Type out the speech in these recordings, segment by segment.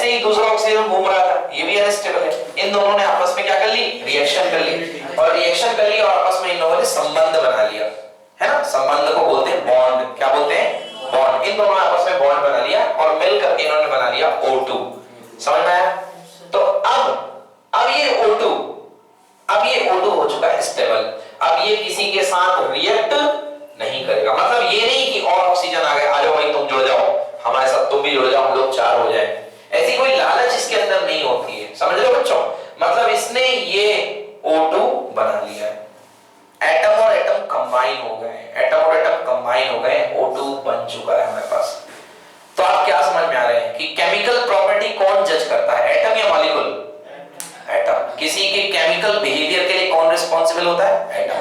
ऐसे ही दूसरा ऑक्सीजन घूम रहा था, ये भी अनस्टेबल है। इन दोनों ने आपस में क्या कर ली, रिएक्शन कर ली, और रिएक्शन कर ली और आपस में इन लोगों ने संबंध बना लिया, है ना। संबंध को बोलते हैं बॉन्ड। क्या बोलते हैं, बॉन्ड। इन दोनों ने आपस में बॉन्ड बना लिया और मिलकर इन्होंने बना लिया O2। समझ में आया। तो अब ये O2, अब ये O2 हो चुका है स्टेबल। अब ये किसी के साथ रिएक्ट नहीं करेगा। मतलब ये नहीं कि और ऑक्सीजन आ गया, आ जाओ भाई तुम जुड़ जाओ हमारे साथ, तुम भी जुड़ जाओ, हम लोग 4 हो जाए, ऐसी कोई लालच इसके अंदर नहीं होती है। समझ रहे हो बच्चों। मतलब इसने ये O2 बना लिया है। एटम और एटम कंबाइन हो गए, एटम और एटम कंबाइन हो गए, O2 बन चुका है हमारे पास। तो आप क्या समझ में आ रहे हैं कि केमिकल प्रॉपर्टी कौन जज करता है, एटम या मॉलिक्यूल? एटम। किसी के केमिकल बिहेवियर के लिए कौन रिस्पॉन्सिबल होता है, एटम।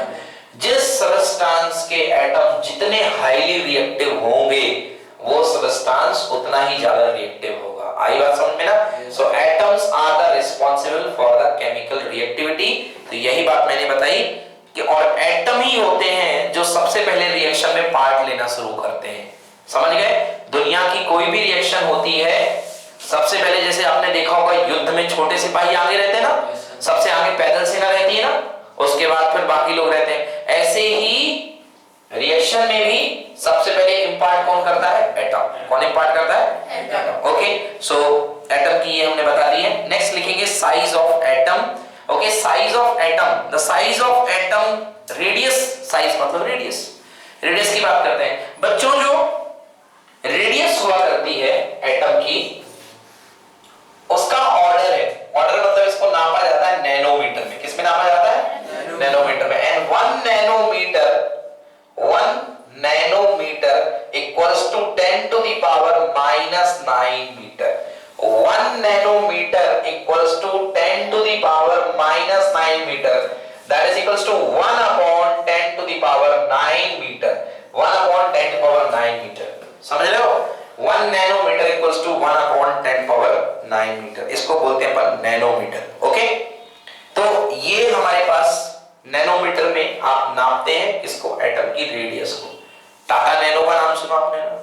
जिस सब्सटेंस के एटम जितने हाईली रिएक्टिव होंगे वो सब्सटेंस उतना ही ज्यादा रिएक्टिव होगा। आई बात समझ में ना। So atoms are the responsible for the chemical reactivity. तो यही बात मैंने बताई कि और एटम ही होते हैं जो सबसे पहले रिएक्शन में पार्ट लेना शुरू करते हैं। समझ गए। दुनिया की कोई भी रिएक्शन होती है सबसे पहले, जैसे आपने देखा होगा युद्ध में छोटे सिपाही आगे रहते हैं ना, सबसे आगे पैदल सेना रहती है ना, उसके बाद फिर बाकी लोग रहते हैं। ऐसे ही रिएक्शन में भी सबसे पहले इम्पार्ट कौन करता है, एटम। कौन इम्पार्ट करता है, एटम। ओके, सो एटम की ये हमने बता दी है। नेक्स्ट लिखेंगे size of atom. Okay, size of atom, the size of atom, radius, size मतलब रेडियस, रेडियस की बात करते हैं बच्चों। जो रेडियस हुआ करती है एटम की, उसका ऑर्डर है, ऑर्डर मतलब इसको नापा जाता है नैनोमीटर में। किसमें नापा जाता है, नैनोमीटर में। And 1 nanometre equals to 10 to the power -9 metre. 1 nanometre equals to 10 to the power -9 metre, that is equals to 1 upon 10 to the power 9 metre. 1 upon 10 to power 9 metre. समझ रहे हो। 1 nanometre equals to 1 upon 10 power 9 metre, इसको बोलते हैं अपन nanometre. Okay, तो ये हमारे पास nanometre में आप नापते हैं इसको, एटम की रेडियस को। टाटा नैनो का नाम सुना आपने ना,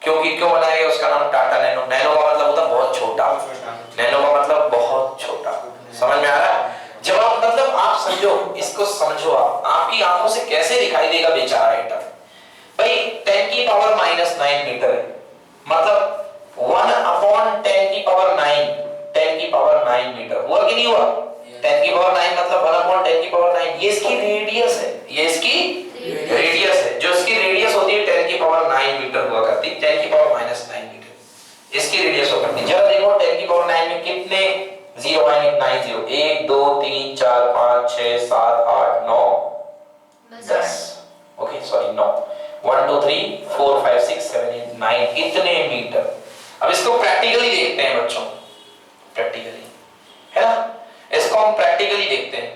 क्योंकि क्यों बनाया गया उसका नाम टाटा नैनो। नैनो का मतलब होता है बहुत छोटा, नैनो का मतलब बहुत छोटा। समझ में आ रहा है। जब आप मतलब आप समझो इसको, समझो आप, आपकी आंखों से कैसे दिखाई देगा बेचारा एटम। भाई 10 की पावर -9 मीटर है, मतलब 1 अपॉन 10 की पावर 9, 10 की पावर 9 मीटर हुआ कि नहीं हुआ। 10 की पावर 9 मतलब 1 अपॉन 10 की पावर 9, ये इसकी रेडियस है, ये इसकी रेडियस है। जो इसकी रेडियस होती है 10 की पावर 9 मीटर हुआ करती, 10 की पावर -9 मीटर इसकी रेडियस हुआ करती। जरा देखो 10 की पावर 9 में कितने जीरो आएंगे, 9 जीरो, 1 2 3 4 5 6 7 8 9 10। ओके सॉरी 9, 1 2 3 4 5 6 7 8 9, इतने मीटर। अब इसको प्रैक्टिकली देखते हैं बच्चों, प्रैक्टिकली, है ना। इसको हम प्रैक्टिकली देखते हैं।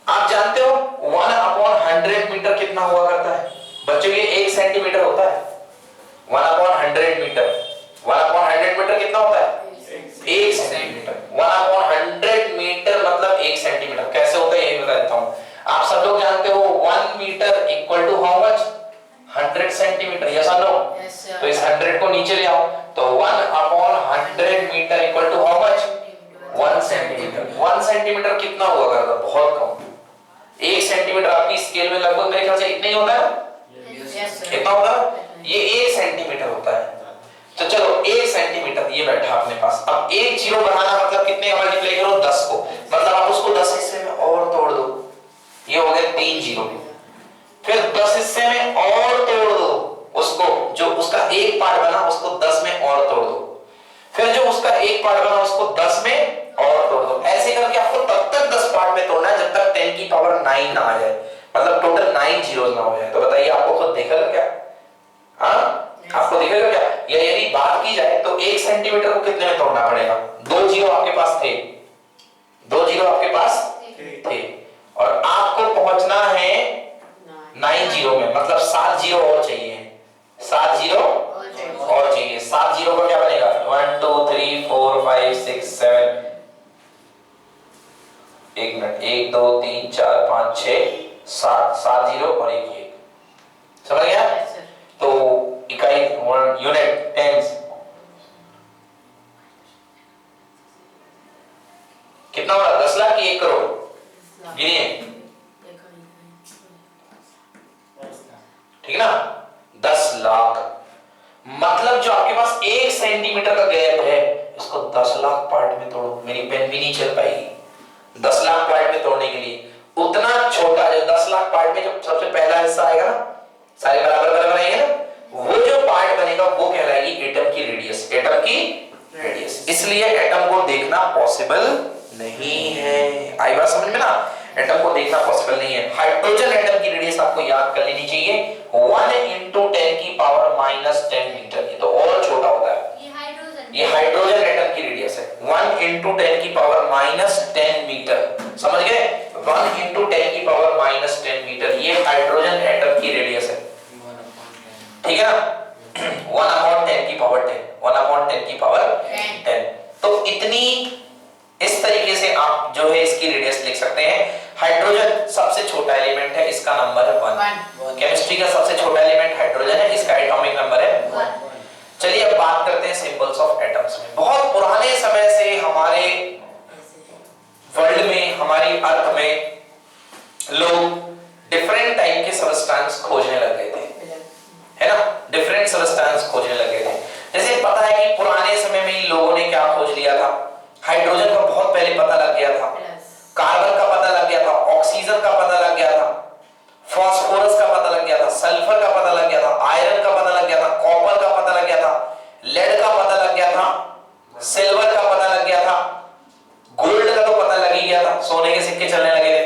आप जानते हो 1 अपॉन 100 मीटर कितना हुआ करता है बच्चों, ये 1 सेंटीमीटर होता है। 1 अपॉन 100 मीटर, 1 अपॉन 100 मीटर कितना होता है, 1 सेंटीमीटर। 1 अपॉन 100 मीटर मतलब 1 सेंटीमीटर। कैसे होता है ये बता देता हूं। आप सब लोग जानते हो 1 metre equal to how much, 100 centimetre. Yes और नो। तो इस 100 को नीचे ले आओ, तो 1 upon 100 metre equal to how much, 1 centimetre. 1 centimetre कितना हुआ करता, बहुत कम। 1 सेंटीमीटर आपकी स्केल में लगभग मेरे ख्याल से इतना ही होता है। कितना होता है, ये 1 सेंटीमीटर होता है। तो चलो 1 सेंटीमीटर ये बैठा अपने पास। अब एक जीरो बनाना मतलब कितने का मल्टीप्लाई करो, 10 को, मतलब आप उसको 10 हिस्से में और तोड़ दो, ये हो गए 3 जीरो। फिर 10 हिस्से में और तोड़ दो उसको, जो उसका एक पार्ट बना उसको 10 में और तोड़ दो, फिर जो उसका एक पार्ट बना उसको 10 में और तोड़ दो। ऐसे करके आपको तब तक 10 पार्ट में तोड़ना है जब तक 10 की पावर 9 ना आ जाए, मतलब टोटल 9 जीरोस ना हो जाए। तो बताइए आपको खुद दिखेगा क्या, हाँ आपको दिखेगा क्या। या यदि बात की जाए तो 1 सेंटीमीटर को कितने में तोड़ना पड़ेगा, 2 जीरो आपके पास थे, 2 जीरो आपके पास थे, और आपको पहुंचना है 9 जीरो में, मतलब 7 जीरो और चाहिए, 7 जीरो और चाहिए। 7 जीरो का क्या बनेगा, 1 2 3 4 5 6 7, एक मिनट, 1 2 3 4 5 6 7, 7 जीरो और एक 1। समझ गया। तो इकाई यूनिट टेंस 10 लाख की 1 करोड़? गिनिए, ठीक ना, 10 लाख। मतलब जो आपके पास 1 सेंटीमीटर का गैप है, इसको 10 लाख पार्ट में तोड़ो, मेरी पेन भी नहीं चल पाएगी। 10 लाख पार्ट में तोड़ने के लिए उतना छोटा, जो 10 लाख पार्ट में जो सबसे पहला हिस्सा आएगा ना, सारे बराबर बराबर आएंगे ना, वो जो पार्ट बनेगा वो कहलाएगी एटम की रेडियस। एटम की रेडियस, इसलिए एटम को देखना पॉसिबल नहीं है। आई बात समझ में ना, एटम को देखना पॉसिबल नहीं है। हाइड्रोजन एटम की रेडियस आपको याद कर लेनी चाहिए, 1 × 10 की पावर -10 मीटर। ये तो और छोटा होता है, ये हाइड्रोजन एटम की रेडियस है, 1 × 10 की पावर -10 मीटर। समझ गए, 1 × 10 की पावर -10 मीटर, ये हाइड्रोजन एटम की रेडियस है, ठीक है ना। 1/10 की पावर 10, 1/10 की पावर 10। तो इतनी, इस तरीके से आप जो है इसकी रेडियस लिख सकते हैं। हाइड्रोजन सबसे छोटा एलिमेंट है, इसका नंबर है 1। केमिस्ट्री का सबसे छोटा एलिमेंट हाइड्रोजन है, इसका एटॉमिक नंबर है 1। चलिए अब बात करते हैं सिंबल्स ऑफ एटम्स में। बहुत पुराने समय से हमारे वर्ल्ड में, हमारी अर्थ में लोग डिफरेंट टाइप के सबस्टेंस खोजने लग गए थे, है ना, डिफरेंट सबस्टेंस खोजने लगे थे। जैसे पता है कि पुराने समय में इन लोगों ने क्या खोज लिया था, हाइड्रोजन का बहुत पहले पता लग गया था, कार्बन का पता लग गया था, ऑक्सीजन का पता लग गया था, फास्फोरस का पता लग गया था, सल्फर का पता लग गया था, आयरन का पता लग गया था, कॉपर का पता लग गया था, लेड का पता लग गया था, सिल्वर का पता लग गया था, गोल्ड का तो पता लग ही गया था, सोने के सिक्के चलने लगे थे,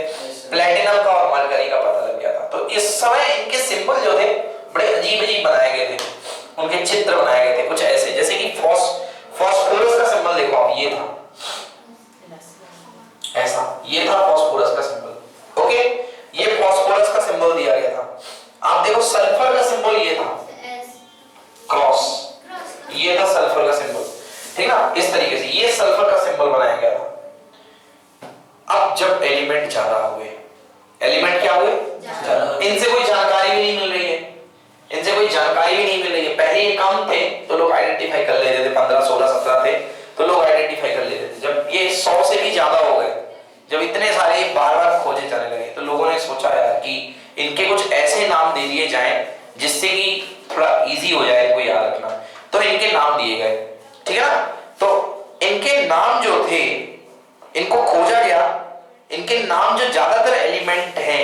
प्लैटिनम का और मरकरी का पता लग गया था। तो इस समय इनके सिंबल जो थे बड़े अजीब अजीब बनाए गए थे, उनके चित्र बनाए गए थे कुछ ऐसे, जैसे कि फास्फोरस का सिंबल देखो आप, ये था ऐसा, ये था फास्फोरस का सिंबल, ओके, ये फास्फोरस का सिंबल दिया गया था। आप देखो सल्फर का सिंबल ये था, क्रॉस, ये था सल्फर का सिंबल, ठीक ना, इस तरीके से ये सल्फर का सिंबल बनाया गया था। अब जब एलिमेंट ज्यादा हुए, एलिमेंट क्या हुए, इनसे कोई जानकारी भी नहीं मिल रही है, इनसे कोई जानकारी भी नहीं मिल रही है। पहले ये कम थे तो लोग आइडेंटिफाई कर लेते थे, 15, 16, 17 थे तो लोग आइडेंटिफाई कर लेते थे। जब ये 100 से भी ज्यादा हो गए, जब इतने सारे बार बार खोजे जाने लगे, तो लोगों ने सोचा यार कि इनके कुछ ऐसे नाम दे दिए जाएं जिससे कि थोड़ा इजी हो जाए इनको याद रखना। तो इनके नाम दिए गए, ठीक है ना। तो इनके नाम जो थे, इनको खोजा गया, इनके नाम जो ज्यादातर एलिमेंट हैं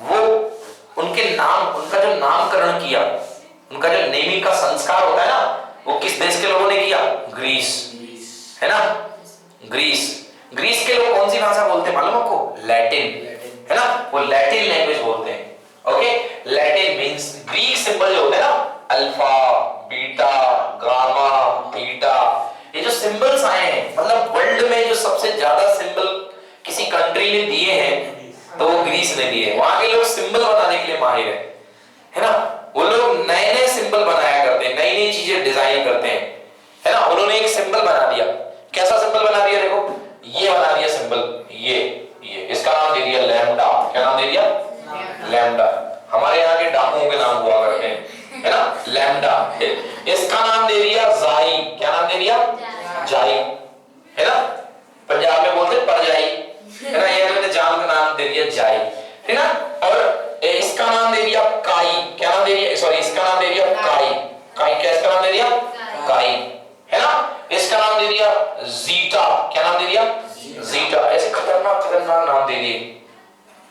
वो उनके नाम, उनका जो नामकरण किया, उनका जो नेमिंग का संस्कार होता है ना, वो किस देश के लोगों ने किया, ग्रीस, है ना, ग्रीस। ग्रीस के लोग कौन सी भाषा बोलते हैं मालूम आपको, लैटिन, है ना, वो लैटिन लैंग्वेज बोलते हैं। Okay, Latin means, Greek symbol जो होते हैं ना, अल्फा, बीटा, गामा, थीटा, ये जो सिंबल्स आए हैं, मतलब वर्ल्ड में जो सबसे ज्यादा सिंबल किसी कंट्री ने दिए हैं तो वो ग्रीस ने दिए। वहां के लोग सिंबल बनाने के लिए माहिर है ना, वो लोग नए नए सिंबल बनाया करते हैं, नई नई चीजें डिजाइन करते हैं, है ना। उन्होंने एक सिंबल बना दिया, कैसा सिंबल बना दिया, देखो ये बना दिया सिंबल, ये इसका नाम दे दिया लैम्डा। क्या नाम दे दिया, लैम्डा। हमारे यहाँ के डाकुओं के नाम हुआ करते हैं, है ना, लैम्डा। इसका नाम दे दिया जाई। क्या नाम दे दिया, जाई, है ना, पंजाब में बोलते परजाई, है ना, ये तो जान का नाम दे दिया जाई, है ना। और इसका नाम दे दिया काई। क्या नाम दे दिया, सॉरी, इसका नाम दे दिया काई। काई, क्या इसका नाम दे दिया, काई, है ना। इसका नाम दे दिया जीटा। क्या नाम दे दिया, जीटा। ऐसे खतरनाक खतरनाक नाम दे दिए,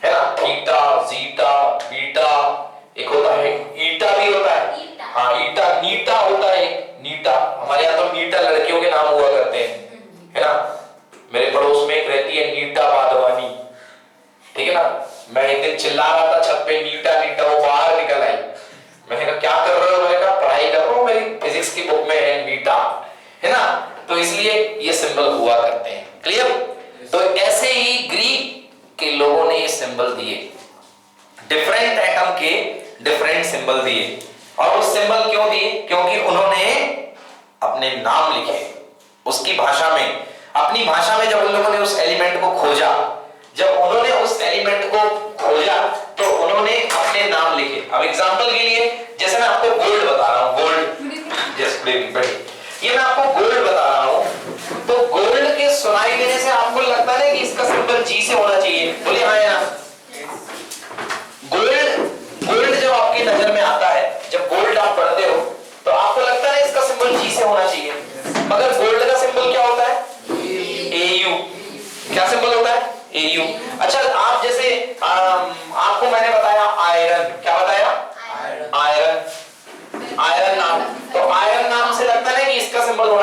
है ना, थीटा, जीटा, बीटा। एक होता है ईटा भी होता है, हाँ ईटा, नीटा होता है, नीटा। हमारे यहाँ तो नीटा लड़कियों के नाम हुआ करते हैं, है ना। मेरे पड़ोस में एक रहती है नीटा बादवानी, ठीक है ना। मैं एक दिन चिल्ला रहा था छत पे, नीटा नीटा, वो बाहर निकल आई। मैंने कहा क्या कर रहे हो, मैंने कहा पढ़ाई कर रहा हूँ, मेरी फिजिक्स की बुक में है नीटा, है ना। तो इसलिए ये सिंबल हुआ करते हैं, क्लियर। तो ऐसे ही ग्रीक के लोगों ने ये सिंबल दिए, डिफरेंट एटम के डिफरेंट सिंबल दिए। और उस सिंबल क्यों दिए, क्योंकि उन्होंने अपने नाम लिखे उसकी भाषा में, अपनी भाषा में। जब उन लोगों ने उस एलिमेंट को खोजा, जब उन्होंने उस एलिमेंट को खोजा तो उन्होंने अपने नाम लिखे। अब एग्जांपल के लिए, जैसे मैं आपको गोल्ड बता रहा हूं, गोल्ड, जस्ट ये मैं आपको गोल्ड बता रहा हूं, तो गोल्ड के सुनाई देने से आपको लगता है कि इसका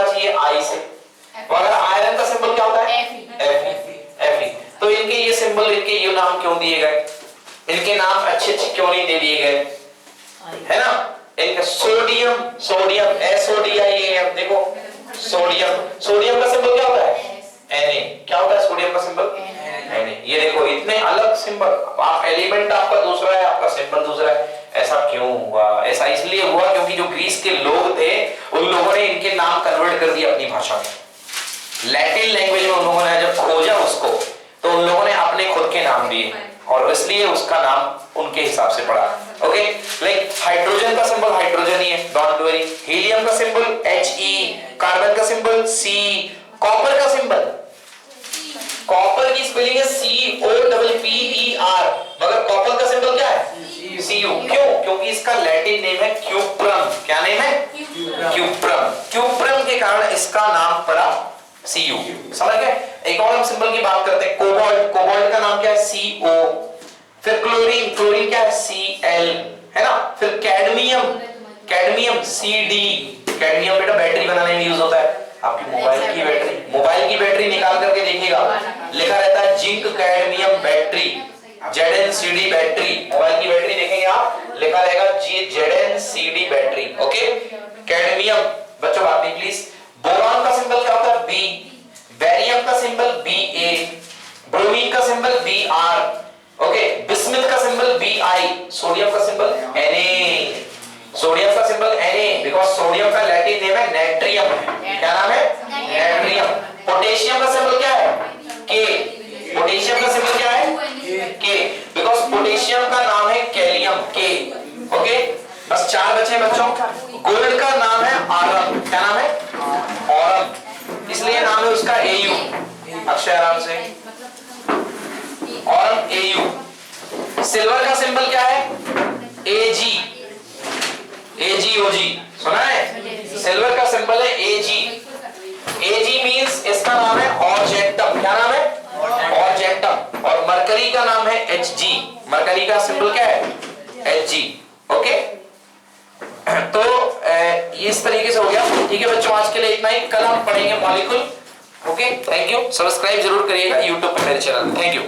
होना चाहिए आई से। अगर आयरन का सिंबल क्या होता है? Fe। तो इनके ये सिंबल, इनके ये नाम क्यों दिए गए? इनके नाम अच्छे अच्छे क्यों नहीं दे दिए गए, है ना? इनका सोडियम, सोडियम SODIAM, देखो सोडियम, सोडियम का सिंबल क्या होता है? Na। क्या होता है सोडियम का सिंबल? Na। ये देखो इतने अलग सिंबल, आप एलिमेंट आपका दूसरा है, आपका सिंबल दूसरा है। ऐसा क्यों हुआ? ऐसा इसलिए हुआ क्योंकि जो ग्रीस के लोग थे उन लोगों ने इनके नाम कन्वर्ट कर दिया अपनी भाषा में। लैटिन लैंग्वेज में उन लोगों ने जब खोजा उसको, तो उन लोगों ने अपने खुद के नाम दिए और इसलिए उसका नाम उनके हिसाब से पड़ा। ओके, लाइक हाइड्रोजन का सिंबल हाइड्रोजन ही है, डोंट वरी। हीलियम का सिंबल He, कार्बन का सिंबल C, कॉपर का सिंबल, कॉपर की स्पेलिंग है COPPER, मगर कॉपर का सिंबल क्या है? Cu। क्यों? क्योंकि इसका लैटिन नेम है क्यूप्रम। क्या नेम है? क्यूप्रम। क्यूप्रम के कारण इसका नाम पड़ा Cu। समझ गए? एक और हम सिंबल की बात करते हैं, कोबाल्ट। कोबाल्ट का नाम क्या है? CO। फिर क्लोरीन, क्लोरीन क्या है? Cl, है ना? फिर कैडमियम, कैडमियम CD। कैडमियम बेटा बैटरी बनाने में यूज होता है। आपकी मोबाइल की बैटरी, मोबाइल की बैटरी निकाल करके देखिएगा, लिखा रहता है zinc cadmium battery, ZnCd battery. Mobile की बैटरी देखेंगे आप, लिखा रहेगा ZnCd बैटरी। ओके, कैडमियम बच्चों बात नहीं प्लीज। बोरॉन का सिंबल क्या होता है? B। बेरियम का सिंबल Ba। ब्रोमीन का सिंबल Br। ओके, बिस्मिथ का सिंबल Bi। सोडियम का सिंबल Na। सोडियम का सिंबल Na, बिकॉज़ सोडियम का लैटिन नेम है नेट्रियम। क्या नाम है? नेट्रियम। पोटेशियम का सिंबल क्या है? K। पोटेशियम का सिंबल क्या है? K, बिकॉज़ पोटेशियम का नाम है कैलियम, K। ओके, बस 4 बचे बच्चों। गोल्ड का नाम है ऑरम। क्या नाम है? ऑरम, इसलिए नाम है उसका Au। अक्षय आराम से, ऑरम Au। सिल्वर का सिंबल क्या है? Ag। AgOg सुना है? सिल्वर का सिंबल है Ag। Ag मींस इसका नाम है ऑर्जेंटम। क्या नाम है? ऑर्जेंटम। और मरकरी का नाम है Hg। मरकरी का सिंबल क्या है? Hg। ओके, तो इस तरीके से हो गया। ठीक है बच्चों, आज के लिए इतना ही। कल हम पढ़ेंगे molecule. Okay, thank you. Subscribe जरूर करिएगा यूट्यूब पे मेरे चैनल। Thank you.